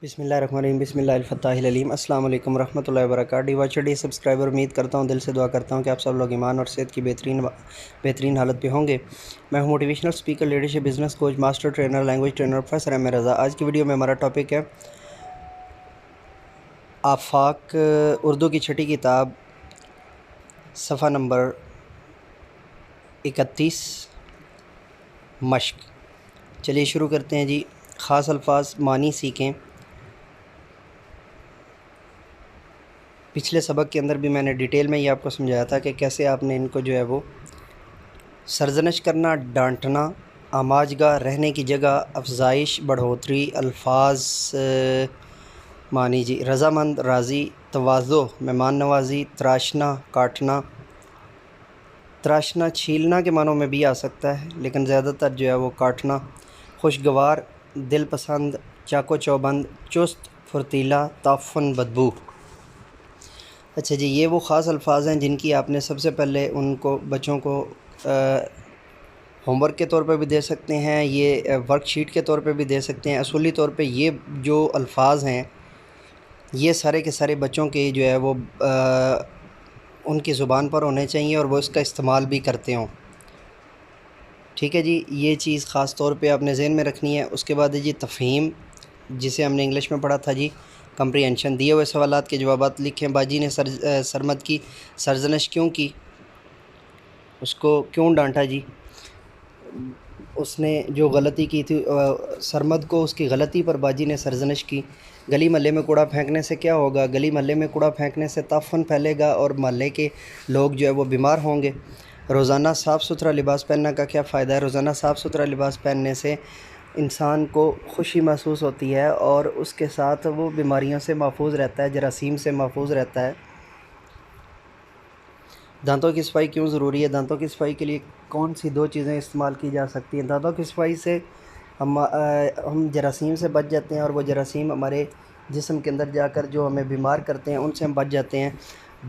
بسم اللہ الرحمن الرحیم، بسم اللہ الفتاح العلیم۔ السلام علیکم ورحمۃ اللہ وبرکاتہ۔ ڈی سبسکرائبر، امید کرتا ہوں، دل سے دعا کرتا ہوں کہ آپ سب لوگ ایمان اور صحت کی بہترین حالت پہ ہوں گے۔ میں ہوں motivational speaker, leadership, business coach, master trainer, language trainer, professor Ahmed Raza. آج کی ویڈیو میں ہمارا ٹاپک ہے آفاق، اردو کی چھٹی کتاب، صفحہ نمبر 31، مشق۔ چلیے شروع کرتے ہیں جی۔ خاص الفاظ معنی سیکھیں۔ پچھلے سبق کے اندر بھی میں نے ڈیٹیل میں یہ آپ کو سمجھایا تھا کہ کیسے آپ نے ان کو جو ہے وہ سرزنش کرنا، ڈانٹنا، آماجگاہ، رہنے کی جگہ، افزائش، بڑھوتری، الفاظ معنی جی: رضامند، راضی، تواضع، مہمان نوازی، تراشنا، کاٹنا۔ تراشنا چھیلنا کے معنوں میں بھی آ سکتا ہے، لیکن زیادہ تر جو ہے وہ کاٹنا۔ خوشگوار، دل پسند، چاق و چوبند، چست، پھرتیلا، تعفن، بدبو۔ اچھا جی، یہ وہ خاص الفاظ ہیں جن کی آپ نے سب سے پہلے ان کو بچوں کو ہوم ورک کے طور پہ بھی دے سکتے ہیں، یہ ورک شیٹ کے طور پہ بھی دے سکتے ہیں۔ اصولی طور پہ یہ جو الفاظ ہیں یہ سارے کے سارے بچوں کے جو ہے وہ ان کی زبان پر ہونے چاہیے اور وہ اس کا استعمال بھی کرتے ہوں۔ ٹھیک ہے جی، یہ چیز خاص طور پہ آپ نے ذہن میں رکھنی ہے۔ اس کے بعد ہے جی تفہیم، جسے ہم نے انگلش میں پڑھا تھا جی کمپریہنشن۔ دیے ہوئے سوالات کے جوابات لکھیں۔ باجی نے سرمد کی سرزنش کیوں کی؟ اس کو کیوں ڈانٹا جی؟ اس نے جو غلطی کی تھی، سرمد کو اس کی غلطی پر باجی نے سرزنش کی۔ گلی محلے میں کوڑا پھینکنے سے کیا ہوگا؟ گلی محلے میں کوڑا پھینکنے سے تعفن پھیلے گا اور محلے کے لوگ جو ہے وہ بیمار ہوں گے۔ روزانہ صاف ستھرا لباس پہننے کا کیا فائدہ ہے؟ روزانہ صاف ستھرا لباس پہننے سے انسان کو خوشی محسوس ہوتی ہے اور اس کے ساتھ وہ بیماریوں سے محفوظ رہتا ہے، جراثیم سے محفوظ رہتا ہے۔ دانتوں کی صفائی کیوں ضروری ہے؟ دانتوں کی صفائی کے لیے کون سی دو چیزیں استعمال کی جا سکتی ہیں؟ دانتوں کی صفائی سے ہم جراثیم سے بچ جاتے ہیں اور وہ جراثیم ہمارے جسم کے اندر جا کر جو ہمیں بیمار کرتے ہیں ان سے ہم بچ جاتے ہیں۔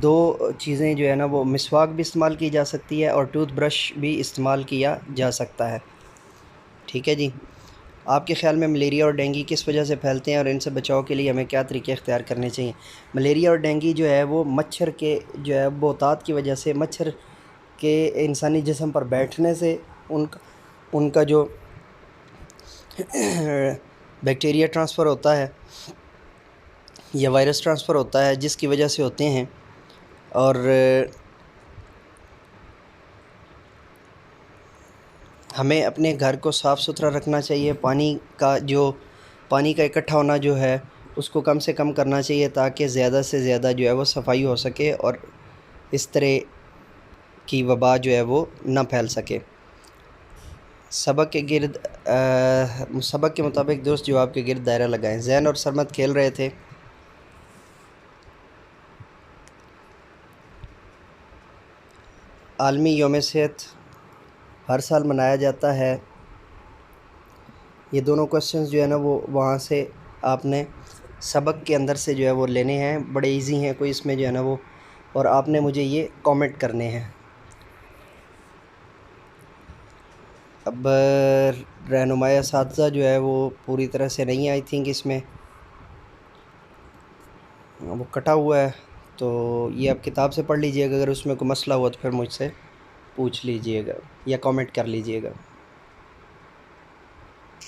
دو چیزیں جو ہے نا، وہ مسواک بھی استعمال کی جا سکتی ہے اور ٹوتھ برش بھی استعمال کیا جا سکتا ہے۔ ٹھیک ہے جی۔ آپ کے خیال میں ملیریا اور ڈینگی کس وجہ سے پھیلتے ہیں اور ان سے بچاؤ کے لیے ہمیں کیا طریقے اختیار کرنے چاہیے؟ ملیریا اور ڈینگی جو ہے وہ مچھر کے جو ہے بہتات کی وجہ سے، مچھر کے انسانی جسم پر بیٹھنے سے ان کا جو بیکٹیریا ٹرانسفر ہوتا ہے یا وائرس ٹرانسفر ہوتا ہے، جس کی وجہ سے ہوتے ہیں۔ اور ہمیں اپنے گھر کو صاف ستھرا رکھنا چاہیے۔ پانی کا اکٹھا ہونا جو ہے اس کو کم سے کم کرنا چاہیے تاکہ زیادہ سے زیادہ جو ہے وہ صفائی ہو سکے اور اس طرح کی وبا جو ہے وہ نہ پھیل سکے۔ سبق کے مطابق درست جواب کے گرد دائرہ لگائیں۔ زین اور سرمد کھیل رہے تھے۔ عالمی یوم صحت ہر سال منایا جاتا ہے۔ یہ دونوں کوسچنز جو ہے نا وہ وہاں سے آپ نے سبق کے اندر سے جو ہے وہ لینے ہیں، بڑے ایزی ہیں، کوئی اس میں جو ہے نا وہ، اور آپ نے مجھے یہ کامنٹ کرنے ہیں۔ اب رہنمائی اساتذہ جو ہے وہ پوری طرح سے نہیں، آئی تھنک اس میں وہ کٹا ہوا ہے، تو یہ آپ کتاب سے پڑھ لیجئے گا۔ اگر اس میں کوئی مسئلہ ہوا تو پھر مجھ سے پوچھ لیجئے گا یا کامنٹ کر لیجئے گا۔